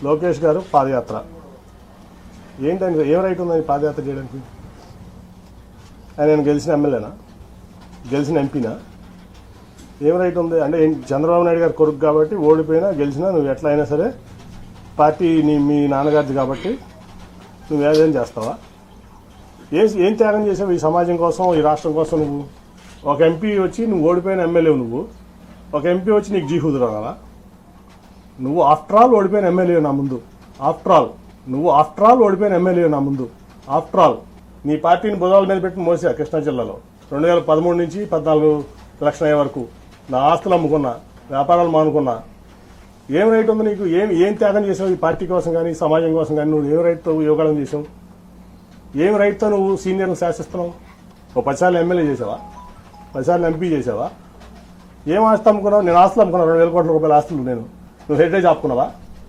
లోకేష్ గారు పాదయాత్ర ఏంటని ఏం రైట్ ఉందని పాదయాత్ర చేయడానికి? ఆయన గెలిచిన ఎమ్మెల్యేనా, గెలిచిన ఎంపీనా? ఏం రైట్ ఉంది అంటే? చంద్రబాబు నాయుడు గారు కొడుకు కాబట్టి ఓడిపోయినా గెలిచినా నువ్వు ఎట్లా అయినా సరే పార్టీ మీ నాన్నగారిది కాబట్టి నువ్వు ఏదైనా చేస్తావా? ఏం త్యాగం చేసావు ఈ సమాజం కోసం, ఈ రాష్ట్రం కోసం? నువ్వు ఒక ఎంపీ వచ్చి నువ్వు ఓడిపోయిన ఎమ్మెల్యే, నువ్వు ఒక ఎంపీ వచ్చి నీకు జీహుదురాలా? నువ్వు ఆఫ్టర్ ఆల్ ఓడిపోయిన ఎమ్మెల్యే నా ముందు. నువ్వు ఆఫ్టర్ ఆల్ ఓడిపోయిన ఎమ్మెల్యే నా ముందు. ఆఫ్టర్ ఆల్ నీ పార్టీని భుజాల మీద పెట్టి మోసా కృష్ణా జిల్లాలో 2013 నుంచి 14 ఎలక్షన్ అయ్యే వరకు నా ఆస్తులు అమ్ముకున్నా, వ్యాపారాలు మానుకున్నా. ఏం రైట్ ఉంది నీకు? ఏం త్యాగం చేసావు ఈ పార్టీ కోసం కానీ సమాజం కోసం కానీ? నువ్వు ఏం రైట్తో యోగాళం చేసావు? ఏం రైట్తో నువ్వు సీనియర్ని శాసిస్తున్నావు? ఓ 10 సార్లు ఎమ్మెల్యే చేసావా? 10 సార్లు ఎంపీ చేసావా? ఏం ఆస్తి అమ్ముకున్నావు? నేను ఆస్తులు అమ్ముకున్నాను, 2,000 కోట్ల రూపాయల ఆస్తులు. నువ్వు హెరిటేజ్ ఆపుకున్నావా?